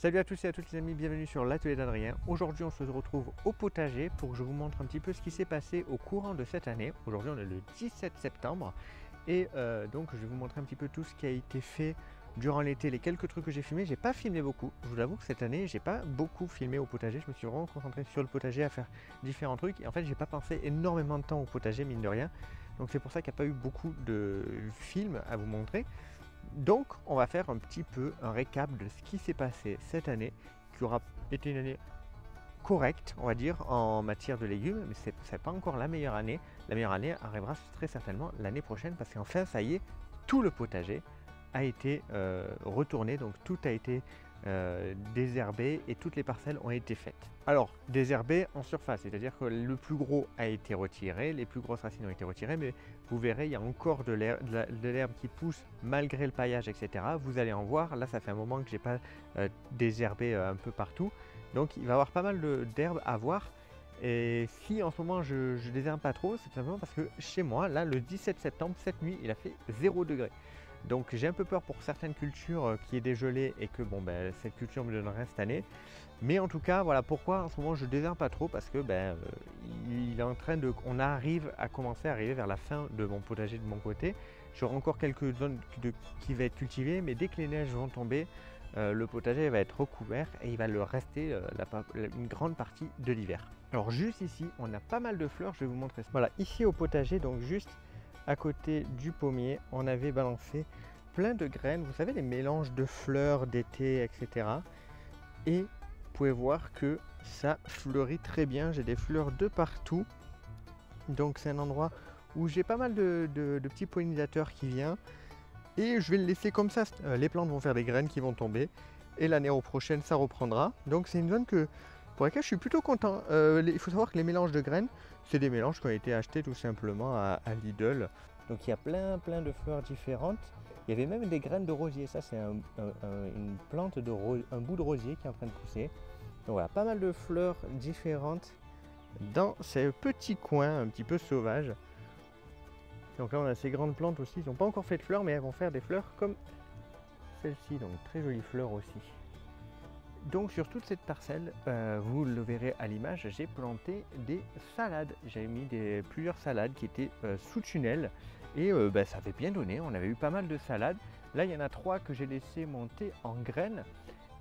Salut à tous et à toutes les amis, bienvenue sur l'atelier d'Adrien. Aujourd'hui on se retrouve au potager pour que je vous montre un petit peu ce qui s'est passé au courant de cette année. Aujourd'hui on est le 17 septembre et donc je vais vous montrer un petit peu tout ce qui a été fait durant l'été, les quelques trucs que j'ai filmés. J'ai pas filmé beaucoup, je vous avoue que cette année j'ai pas beaucoup filmé au potager. Je me suis vraiment concentré sur le potager à faire différents trucs et en fait j'ai pas passé énormément de temps au potager mine de rien. Donc c'est pour ça qu'il n'y a pas eu beaucoup de films à vous montrer. Donc on va faire un petit peu un récap de ce qui s'est passé cette année, qui aura été une année correcte, on va dire, en matière de légumes, mais ce n'est pas encore la meilleure année. La meilleure année arrivera très certainement l'année prochaine, parce qu'enfin, ça y est, tout le potager a été retourné, donc tout a été désherbé et toutes les parcelles ont été faites. Alors, désherbé en surface, c'est-à-dire que le plus gros a été retiré, les plus grosses racines ont été retirées, mais vous verrez, il y a encore de l'herbe qui pousse malgré le paillage, etc. Vous allez en voir, là ça fait un moment que j'ai pas désherbé un peu partout, donc il va y avoir pas mal d'herbe à voir. Et si en ce moment je désherbe pas trop, c'est simplement parce que chez moi, là le 17 septembre, cette nuit, il a fait 0 degré. Donc j'ai un peu peur pour certaines cultures qui est dégelée et que bon, cette culture me donnerait cette année. Mais en tout cas, voilà pourquoi en ce moment je désherbe pas trop, parce que il est en train de, on arrive à commencer à arriver vers la fin de mon potager de mon côté. J'aurai encore quelques zones qui va être cultivées, mais dès que les neiges vont tomber, le potager va être recouvert et il va le rester une grande partie de l'hiver. Alors juste ici, on a pas mal de fleurs, je vais vous montrer ça. Voilà, ici au potager, donc juste à côté du pommier, on avait balancé plein de graines, vous savez, les mélanges de fleurs d'été, etc. Et vous pouvez voir que ça fleurit très bien, j'ai des fleurs de partout. Donc c'est un endroit où j'ai pas mal de petits pollinisateurs qui viennent. Et je vais le laisser comme ça, les plantes vont faire des graines qui vont tomber. Et l'année prochaine, ça reprendra. Donc c'est une zone pour laquelle je suis plutôt content. Il faut savoir que les mélanges de graines, c'est des mélanges qui ont été achetés tout simplement à Lidl. Donc il y a plein de fleurs différentes. Il y avait même des graines de rosier. Ça c'est une plante un bout de rosier qui est en train de pousser. Donc voilà, pas mal de fleurs différentes dans ces petits coins un petit peu sauvages. Donc là on a ces grandes plantes aussi, ils n'ont pas encore fait de fleurs, mais elles vont faire des fleurs comme celle-ci, donc très jolies fleurs aussi. Donc sur toute cette parcelle, vous le verrez à l'image, j'ai planté des salades. J'ai mis plusieurs salades qui étaient sous tunnel et ça avait bien donné, on avait eu pas mal de salades. Là il y en a 3 que j'ai laissé monter en graines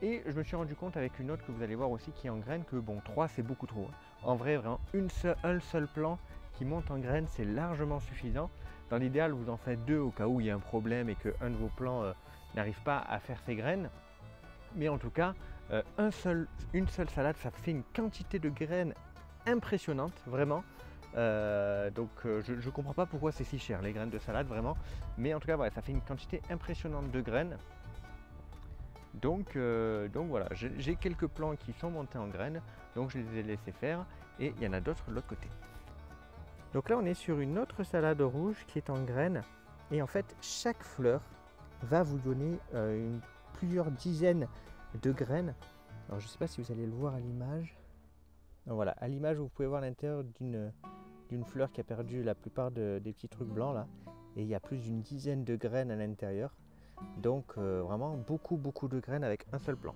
et je me suis rendu compte avec une autre que vous allez voir aussi qui est en graines que bon 3 c'est beaucoup trop. En vrai vraiment un seul plant qui monte en graines c'est largement suffisant. Dans l'idéal vous en faites 2 au cas où il y a un problème et qu'un de vos plants n'arrive pas à faire ses graines. Mais en tout cas, une seule salade, ça fait une quantité de graines impressionnante, vraiment. Je ne comprends pas pourquoi c'est si cher, les graines de salade, vraiment. Mais en tout cas, voilà, ça fait une quantité impressionnante de graines. Donc voilà, j'ai quelques plants qui sont montés en graines, donc je les ai laissés faire. Et il y en a d'autres de l'autre côté. Donc là, on est sur une autre salade rouge qui est en graines. Et en fait, chaque fleur va vous donner plusieurs dizaines de graines. Alors je ne sais pas si vous allez le voir à l'image. Voilà, à l'image vous pouvez voir l'intérieur d'une fleur qui a perdu la plupart des petits trucs blancs là. Et il y a plus d'une dizaine de graines à l'intérieur. Donc vraiment beaucoup de graines avec un seul plant.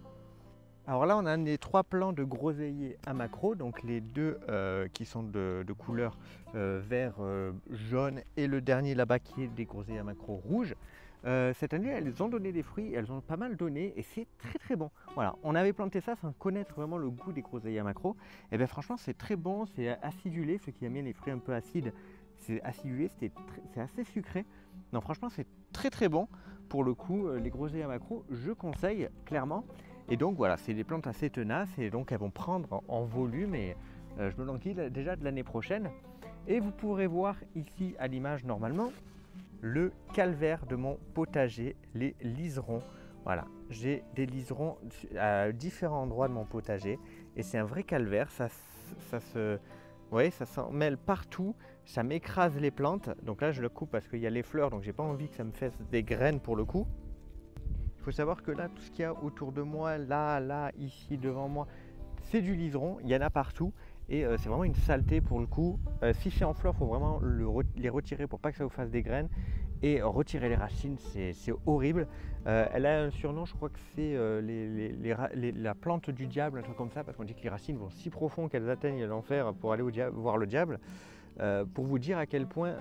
Alors là on a les 3 plants de groseilliers à macro, donc les 2 qui sont de couleur vert jaune et le dernier là-bas qui est des groseilliers à macro rouge. Cette année elles ont donné des fruits, elles ont pas mal donné et c'est très bon. Voilà, on avait planté ça sans connaître vraiment le goût des groseilliers à macro. Et bien franchement c'est très bon, c'est acidulé, ceux qui aiment les fruits un peu acides, c'est acidulé, c'est assez sucré. Non franchement c'est très bon. Pour le coup les groseilliers à macro je conseille clairement. Et donc voilà, c'est des plantes assez tenaces et donc elles vont prendre en volume et je me languis déjà de l'année prochaine. Et vous pourrez voir ici à l'image normalement le calvaire de mon potager, les liserons. Voilà, j'ai des liserons à différents endroits de mon potager et c'est un vrai calvaire, ça s'en mêle partout, ça m'écrase les plantes. Donc là je le coupe parce qu'il y a les fleurs, donc j'ai pas envie que ça me fasse des graines pour le coup. Il faut savoir que là, tout ce qu'il y a autour de moi, là, ici, devant moi, c'est du liseron, il y en a partout et c'est vraiment une saleté pour le coup. Si c'est en fleurs, il faut vraiment les retirer pour pas que ça vous fasse des graines. et retirer les racines, c'est horrible. Elle a un surnom, je crois que c'est la plante du diable, un truc comme ça, parce qu'on dit que les racines vont si profond qu'elles atteignent l'enfer pour aller voir le diable. Pour vous dire à quel point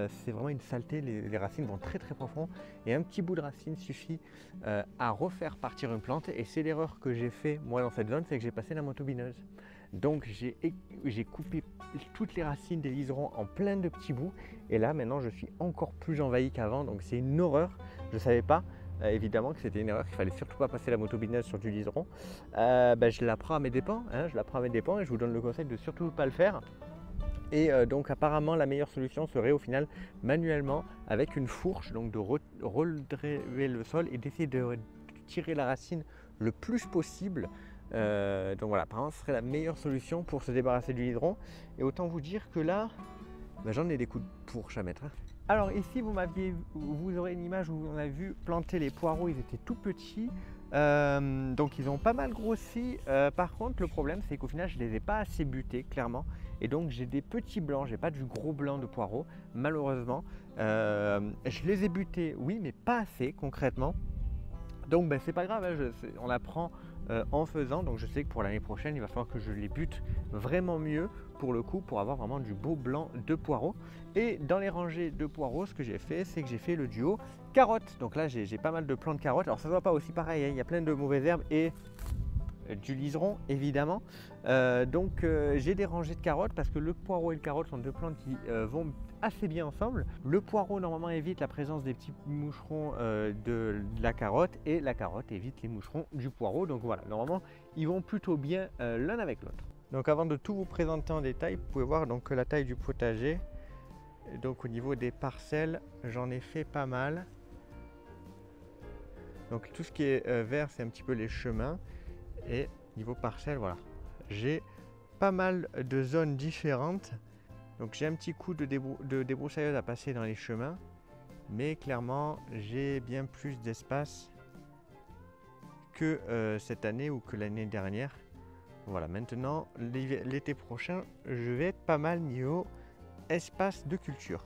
c'est vraiment une saleté, les racines vont très très profond et un petit bout de racine suffit à refaire partir une plante. Et c'est l'erreur que j'ai fait moi dans cette zone, c'est que j'ai passé la motobineuse. Donc j'ai coupé toutes les racines des liserons en plein de petits bouts et là maintenant je suis encore plus envahi qu'avant, donc c'est une horreur. Je ne savais pas évidemment que c'était une erreur, qu'il fallait surtout pas passer la motobineuse sur du liseron. Je l'apprends à mes dépens, je l'apprends à mes dépens et je vous donne le conseil de surtout pas le faire. Et donc apparemment la meilleure solution serait au final manuellement avec une fourche, donc de relever le sol et d'essayer de tirer la racine le plus possible. Donc voilà, apparemment ce serait la meilleure solution pour se débarrasser du liseron. Et autant vous dire que là, j'en ai des coups de fourche à mettre. Alors ici vous aurez une image où on a vu planter les poireaux, ils étaient tout petits. Donc ils ont pas mal grossi. Par contre le problème c'est qu'au final je les ai pas assez butés clairement. Et donc j'ai des petits blancs, j'ai pas du gros blanc de poireaux malheureusement. Je les ai butés, oui, mais pas assez concrètement. Donc c'est pas grave, on apprend en faisant. Donc je sais que pour l'année prochaine il va falloir que je les bute vraiment mieux pour le coup, pour avoir vraiment du beau blanc de poireaux. Et dans les rangées de poireaux, ce que j'ai fait, c'est que j'ai fait le duo carottes. Donc là j'ai pas mal de plants de carottes. Alors ça ne va pas aussi pareil, il y a plein de mauvaises herbes et du liseron évidemment. J'ai des rangées de carottes parce que le poireau et le carotte sont deux plantes qui vont assez bien ensemble. Le poireau normalement évite la présence des petits moucherons de la carotte et la carotte évite les moucherons du poireau. Donc voilà, normalement ils vont plutôt bien l'un avec l'autre. Donc avant de tout vous présenter en détail, vous pouvez voir donc la taille du potager. Donc au niveau des parcelles, j'en ai fait pas mal. Donc tout ce qui est vert, c'est un petit peu les chemins. Et niveau parcelle, voilà, j'ai pas mal de zones différentes. Donc j'ai un petit coup de débroussailleuse à passer dans les chemins, mais clairement j'ai bien plus d'espace que cette année ou que l'année dernière. Voilà, maintenant l'été prochain je vais être pas mal niveau espace de culture.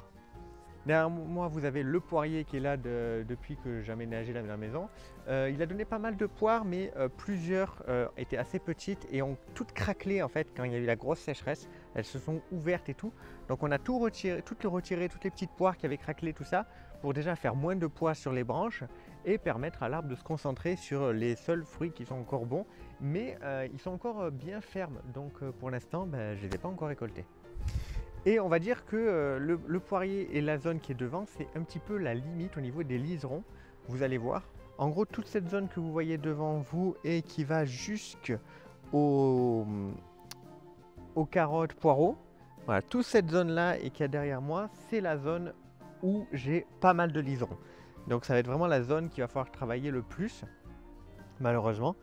Derrière moi vous avez le poirier qui est là depuis que j'ai aménagé la maison. Il a donné pas mal de poires, mais plusieurs étaient assez petites et ont toutes craquelé en fait quand il y a eu la grosse sécheresse. Elles se sont ouvertes et tout. Donc on a tout retiré, toutes les petites poires qui avaient craquelé, tout ça, pour déjà faire moins de poids sur les branches et permettre à l'arbre de se concentrer sur les seuls fruits qui sont encore bons. Mais ils sont encore bien fermes, donc pour l'instant je ne les ai pas encore récoltés. Et on va dire que le poirier et la zone qui est devant, c'est un petit peu la limite au niveau des liserons. Vous allez voir. En gros, toute cette zone que vous voyez devant vous et qui va jusqu'aux carottes, poireaux, voilà, toute cette zone-là et qui est derrière moi, c'est la zone où j'ai pas mal de liserons. Donc ça va être vraiment la zone qu'il va falloir travailler le plus, malheureusement.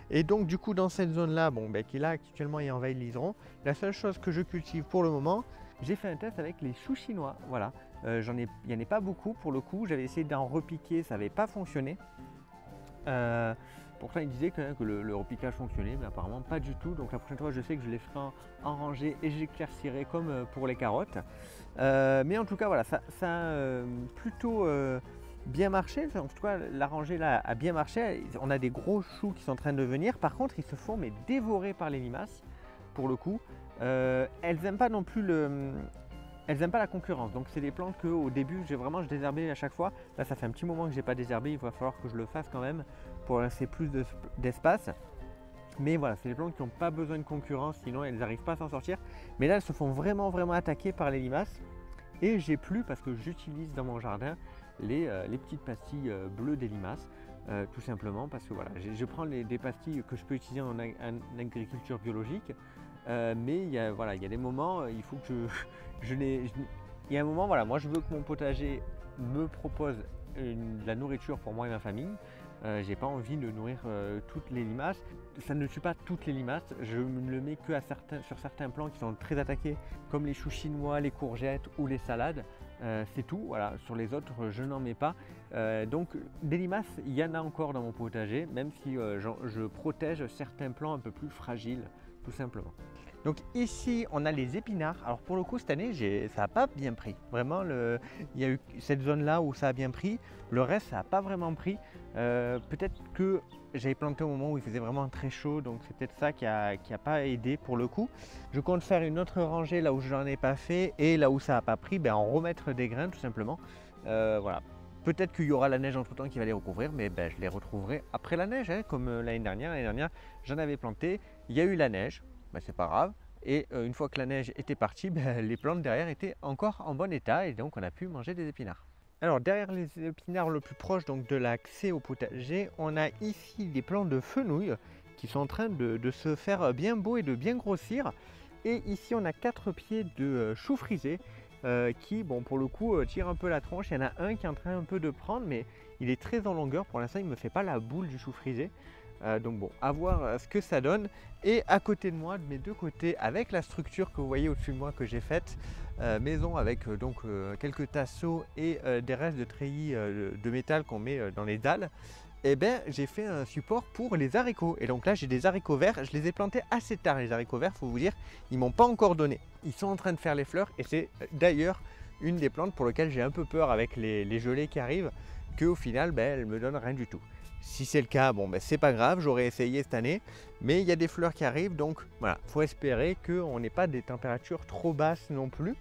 Et donc du coup, dans cette zone-là, qui là actuellement est envahie de liserons, la seule chose que je cultive pour le moment, j'ai fait un test avec les choux chinois, voilà. Il n'y en a pas beaucoup pour le coup, j'avais essayé d'en repiquer, ça n'avait pas fonctionné. Pourtant il disait que le repiquage fonctionnait, mais apparemment pas du tout. Donc la prochaine fois je sais que je les ferai en rangée et j'éclaircirai comme pour les carottes. Mais en tout cas voilà, ça a plutôt bien marché. En tout cas la rangée là a bien marché. On a des gros choux qui sont en train de venir. Par contre ils se font dévorer par les limaces pour le coup. Elles n'aiment pas non plus elles n'aiment pas la concurrence, donc c'est des plantes que au début je désherbais à chaque fois. Là ça fait un petit moment que je n'ai pas désherbé, il va falloir que je le fasse quand même pour laisser plus d'espace. Mais voilà, c'est des plantes qui n'ont pas besoin de concurrence, sinon elles n'arrivent pas à s'en sortir. Mais là elles se font vraiment attaquer par les limaces. Et j'ai plus parce que j'utilise dans mon jardin les petites pastilles bleues des limaces. Tout simplement parce que voilà, je prends des pastilles que je peux utiliser en agriculture biologique. Mais il y a des moments, il faut que il y a un moment, voilà, moi je veux que mon potager me propose de la nourriture pour moi et ma famille. J'ai pas envie de nourrir toutes les limaces. Ça ne tue pas toutes les limaces, je ne le mets que sur certains plants qui sont très attaqués, comme les choux chinois, les courgettes ou les salades. C'est tout, voilà. Sur les autres je n'en mets pas. Donc des limaces, il y en a encore dans mon potager, même si je protège certains plants un peu plus fragiles, tout simplement. Donc ici on a les épinards. Alors pour le coup cette année ça n'a pas bien pris. Vraiment il y a eu cette zone là où ça a bien pris. Le reste ça n'a pas vraiment pris. Peut-être que j'avais planté au moment où il faisait vraiment très chaud. Donc c'est peut-être ça qui a pas aidé pour le coup. Je compte faire une autre rangée là où je n'en ai pas fait. Et là où ça n'a pas pris, ben, en remettre des grains tout simplement. Voilà. Peut-être qu'il y aura la neige entre temps qui va les recouvrir. Mais ben, je les retrouverai après la neige. Hein, comme l'année dernière. L'année dernière j'en avais planté. Il y a eu la neige. Ben, c'est pas grave. Et une fois que la neige était partie, ben, les plantes derrière étaient encore en bon état et donc on a pu manger des épinards. Alors derrière les épinards le plus proche donc de l'accès au potager, on a ici des plants de fenouil qui sont en train de se faire bien beaux et de bien grossir. Et ici on a 4 pieds de chou frisé qui, bon, pour le coup, tire un peu la tronche. Il y en a un qui est en train un peu de prendre, mais il est très en longueur. Pour l'instant il ne me fait pas la boule du chou frisé. Donc bon, à voir ce que ça donne. Et à côté de moi, de mes deux côtés, avec la structure que vous voyez au-dessus de moi que j'ai faite, maison avec quelques tasseaux et des restes de treillis de métal qu'on met dans les dalles, et ben j'ai fait un support pour les haricots. Et donc là j'ai des haricots verts, je les ai plantés assez tard les haricots verts, faut vous dire, ils m'ont pas encore donné. Ils sont en train de faire les fleurs et c'est d'ailleurs une des plantes pour lesquelles j'ai un peu peur avec les gelées qui arrivent, qu'au final ben, elles me donnent rien du tout. Si c'est le cas, bon ben c'est pas grave, j'aurais essayé cette année, mais il y a des fleurs qui arrivent, donc voilà, faut espérer qu'on n'ait pas des températures trop basses non plus.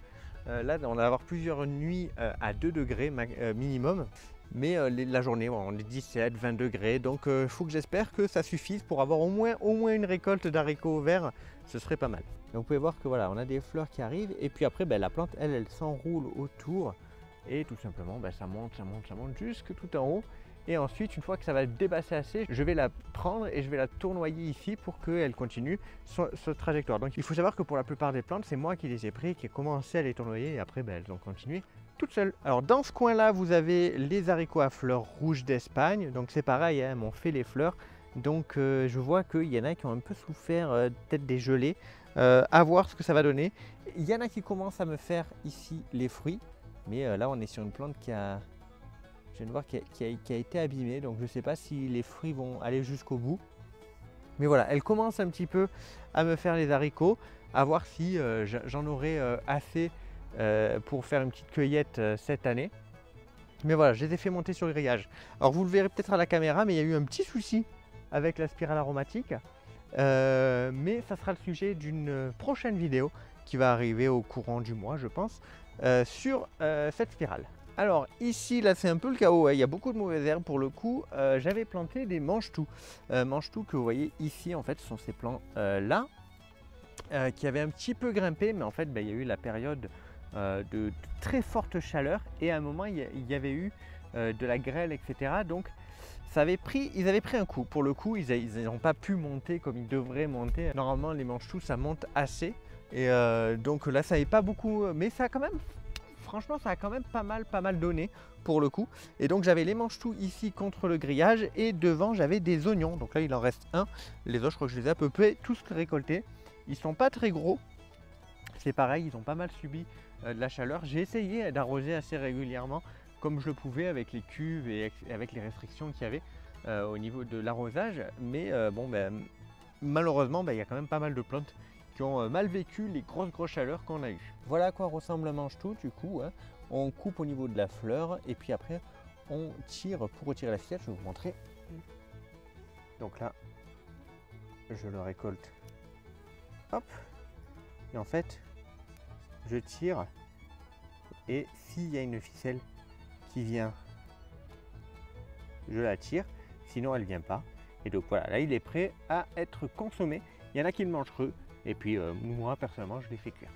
Là on va avoir plusieurs nuits à 2 degrés minimum, mais la journée on est 17, 20 degrés, donc il faut que j'espère que ça suffise pour avoir au moins une récolte d'haricots verts, ce serait pas mal. Donc vous pouvez voir que voilà, on a des fleurs qui arrivent, et puis après ben, la plante elle s'enroule autour, et tout simplement ben, ça monte jusque tout en haut. Et ensuite, une fois que ça va dépasser assez, je vais la prendre et je vais la tournoyer ici pour qu'elle continue sa trajectoire. Donc il faut savoir que pour la plupart des plantes, c'est moi qui les ai pris, qui ai commencé à les tournoyer et après ben, elles ont continué toutes seules. Alors dans ce coin-là, vous avez les haricots à fleurs rouges d'Espagne. Donc c'est pareil, hein, elles m'ont fait les fleurs. Donc je vois qu'il y en a qui ont un peu souffert peut-être des gelées. À voir ce que ça va donner. Il y en a qui commencent à me faire ici les fruits. Mais là, on est sur une plante qui a... Je viens de voir qui a été abîmée, donc je ne sais pas si les fruits vont aller jusqu'au bout. Mais voilà, elle commence un petit peu à me faire les haricots, à voir si j'en aurai assez pour faire une petite cueillette cette année. Mais voilà, je les ai fait monter sur le grillage. Alors vous le verrez peut-être à la caméra, mais il y a eu un petit souci avec la spirale aromatique. Mais ça sera le sujet d'une prochaine vidéo qui va arriver au courant du mois, je pense, sur cette spirale. Alors ici, là c'est un peu le chaos, hein. Il y a beaucoup de mauvaises herbes pour le coup. J'avais planté des mange-tout. Mange-tout que vous voyez ici, en fait, ce sont ces plants là, qui avaient un petit peu grimpé, mais en fait, il y a eu la période de très forte chaleur et à un moment, il y avait eu de la grêle, etc. Donc ils avaient pris un coup. Pour le coup, ils n'ont pas pu monter comme ils devraient monter. Normalement, les mange-tout, ça monte assez. Et donc là, ça n'avait pas beaucoup, mais ça a quand même... Franchement, ça a quand même pas mal donné pour le coup. Et donc j'avais les mange-tout ici contre le grillage et devant j'avais des oignons. Donc là il en reste un. Les autres, je crois que je les ai à peu près tous récoltés. Ils sont pas très gros. C'est pareil, ils ont pas mal subi de la chaleur. J'ai essayé d'arroser assez régulièrement comme je le pouvais avec les cuves et avec les restrictions qu'il y avait au niveau de l'arrosage. Mais bon, malheureusement, il y a quand même pas mal de plantes qui ont mal vécu les grosses chaleurs qu'on a eues. Voilà à quoi ressemble un mange-tout du coup, hein. On coupe au niveau de la fleur et puis après on tire pour retirer la ficelle. Je vais vous montrer. Donc là, je le récolte. Hop. Et en fait, je tire et s'il y a une ficelle qui vient, je la tire. Sinon, elle ne vient pas. Et donc voilà, là il est prêt à être consommé. Il y en a qui le mangent creux. Et puis moi personnellement je les fais cuire.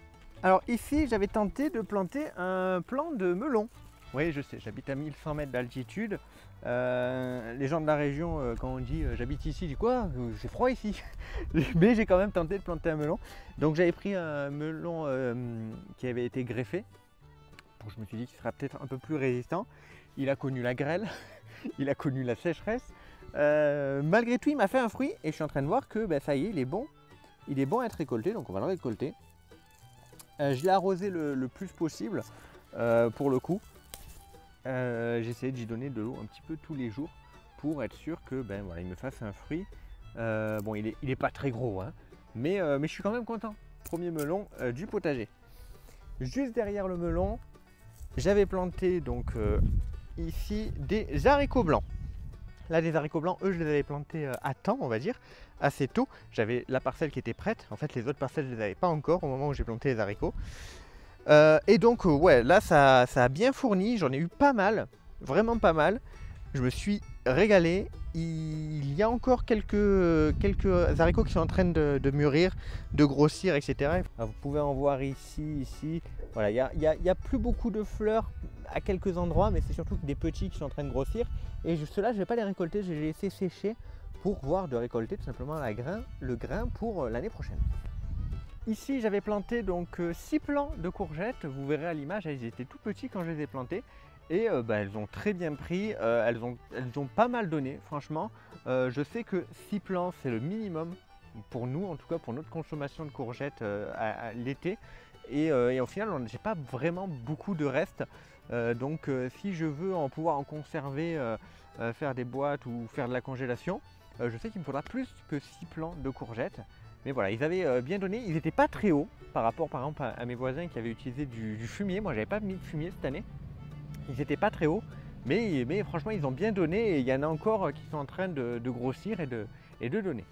Alors ici j'avais tenté de planter un plant de melon. Oui je sais, j'habite à 1100 mètres d'altitude. Les gens de la région quand on dit j'habite ici, ils disent quoi, c'est froid ici. Mais j'ai quand même tenté de planter un melon. Donc j'avais pris un melon qui avait été greffé. Donc je me suis dit qu'il sera peut-être un peu plus résistant. Il a connu la grêle, il a connu la sécheresse. Malgré tout il m'a fait un fruit et je suis en train de voir que ça y est, il est bon. Il est bon à être récolté, donc on va le récolter. Je l'ai arrosé le plus possible pour le coup. J'ai essayé d'y donner de l'eau un petit peu tous les jours pour être sûr que voilà, il me fasse un fruit. Bon, il est pas très gros, hein, mais je suis quand même content. premier melon du potager. Juste derrière le melon, j'avais planté donc ici des haricots blancs. Là, des haricots blancs, eux, je les avais plantés à temps, on va dire, assez tôt. J'avais la parcelle qui était prête. En fait, les autres parcelles, je ne les avais pas encore au moment où j'ai planté les haricots. Et donc, ouais, là, ça a bien fourni. J'en ai eu pas mal, vraiment pas mal. Je me suis régalé. Il y a encore quelques haricots qui sont en train de mûrir, de grossir, etc. Vous pouvez en voir ici. Voilà, il y a plus beaucoup de fleurs à quelques endroits, mais c'est surtout des petits qui sont en train de grossir. Et ceux-là, je ne vais pas les récolter, je vais les laisser sécher pour voir de récolter tout simplement le grain pour l'année prochaine. Ici, j'avais planté donc 6 plants de courgettes. Vous verrez à l'image, ils étaient tout petits quand je les ai plantés. Et elles ont très bien pris, elles ont pas mal donné, franchement. Je sais que 6 plants, c'est le minimum pour nous, en tout cas pour notre consommation de courgettes à l'été. Et au final, j'ai pas vraiment beaucoup de reste. Donc si je veux pouvoir en conserver, faire des boîtes ou faire de la congélation, je sais qu'il me faudra plus que 6 plants de courgettes. Mais voilà, ils avaient bien donné, ils n'étaient pas très hauts par rapport par exemple à mes voisins qui avaient utilisé du fumier. Moi, j'avais pas mis de fumier cette année. Ils n'étaient pas très hauts, mais franchement, ils ont bien donné et il y en a encore qui sont en train de grossir et de donner.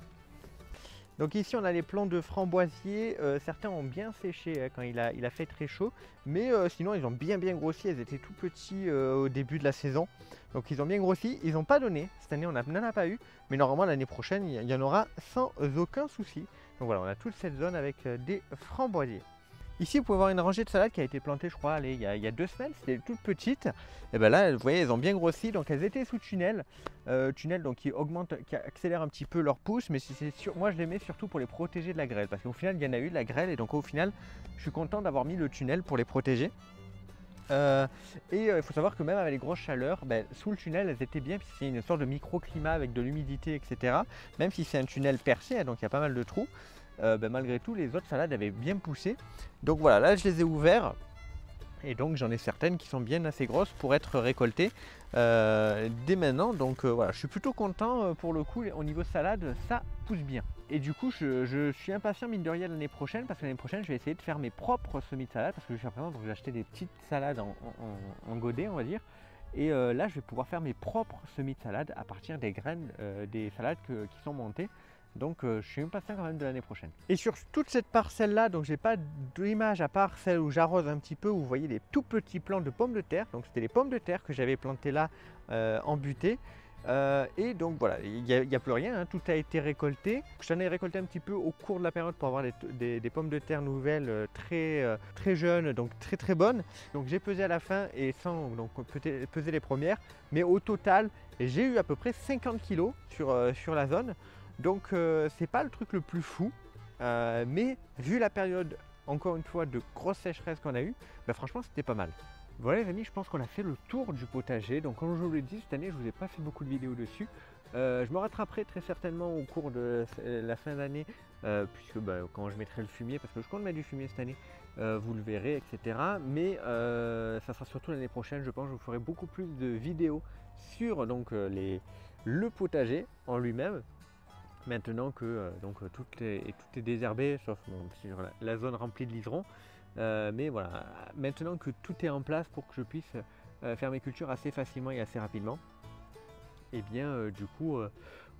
Donc ici, on a les plants de framboisiers. Certains ont bien séché quand il a fait très chaud, mais sinon, ils ont bien grossi. Ils étaient tout petits au début de la saison. Donc ils ont bien grossi. Ils n'ont pas donné. Cette année, on n'en a pas eu, mais normalement, l'année prochaine, il y en aura sans aucun souci. Donc voilà, on a toute cette zone avec des framboisiers. Ici, vous pouvez voir une rangée de salades qui a été plantée, je crois, il y a 2 semaines. C'était toute petite. Et bien là, vous voyez, elles ont bien grossi. Donc elles étaient sous tunnel. Tunnel donc, qui accélère un petit peu leur pousse. Mais moi, je les mets surtout pour les protéger de la grêle. Parce qu'au final, il y en a eu de la grêle. Et donc au final, je suis content d'avoir mis le tunnel pour les protéger. Il faut savoir que même avec les grosses chaleurs, sous le tunnel, elles étaient bien. Puis c'est une sorte de microclimat avec de l'humidité, etc. Même si c'est un tunnel percé, donc il y a pas mal de trous. Malgré tout, les autres salades avaient bien poussé. Donc voilà, là je les ai ouverts et donc j'en ai certaines qui sont bien assez grosses pour être récoltées dès maintenant. Donc voilà, je suis plutôt content pour le coup. Au niveau salade, ça pousse bien. Et du coup, je suis impatient mine de rien l'année prochaine, parce que l'année prochaine, je vais essayer de faire mes propres semis de salade, parce que jusqu'à présent, j'ai acheté des petites salades en godet, on va dire. Et là, je vais pouvoir faire mes propres semis de salade à partir des graines des salades qui sont montées. Donc je suis impatient quand même de l'année prochaine. Et sur toute cette parcelle là, donc j'ai pas d'image à part celle où j'arrose un petit peu, où vous voyez des tout petits plants de pommes de terre. Donc c'était les pommes de terre que j'avais plantées là en butée. Et donc voilà, il n'y a plus rien, hein, tout a été récolté. J'en ai récolté un petit peu au cours de la période pour avoir des pommes de terre nouvelles très jeunes, donc très bonnes. Donc j'ai pesé à la fin et sans donc, peser les premières, mais au total j'ai eu à peu près 50 kg sur la zone. Donc c'est pas le truc le plus fou, mais vu la période encore une fois de grosse sécheresse qu'on a eu, franchement c'était pas mal. Voilà les amis, je pense qu'on a fait le tour du potager. Donc comme je vous l'ai dit, cette année je vous ai pas fait beaucoup de vidéos dessus. Je me rattraperai très certainement au cours de la fin d'année, puisque quand je mettrai le fumier, parce que je compte mettre du fumier cette année, vous le verrez, etc. Mais ça sera surtout l'année prochaine, je pense, je vous ferai beaucoup plus de vidéos sur donc, le potager en lui-même. Maintenant que tout est désherbé, sauf sur la zone remplie de liserons. Mais voilà, maintenant que tout est en place pour que je puisse faire mes cultures assez facilement et assez rapidement, et bien du coup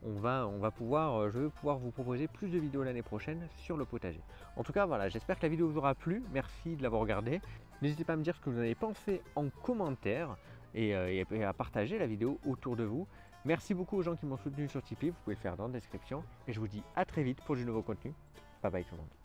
je vais pouvoir vous proposer plus de vidéos l'année prochaine sur le potager. En tout cas voilà, j'espère que la vidéo vous aura plu, merci de l'avoir regardée. N'hésitez pas à me dire ce que vous en avez pensé en commentaire et à partager la vidéo autour de vous. Merci beaucoup aux gens qui m'ont soutenu sur Tipeee, vous pouvez le faire dans la description. Et je vous dis à très vite pour du nouveau contenu. Bye bye tout le monde.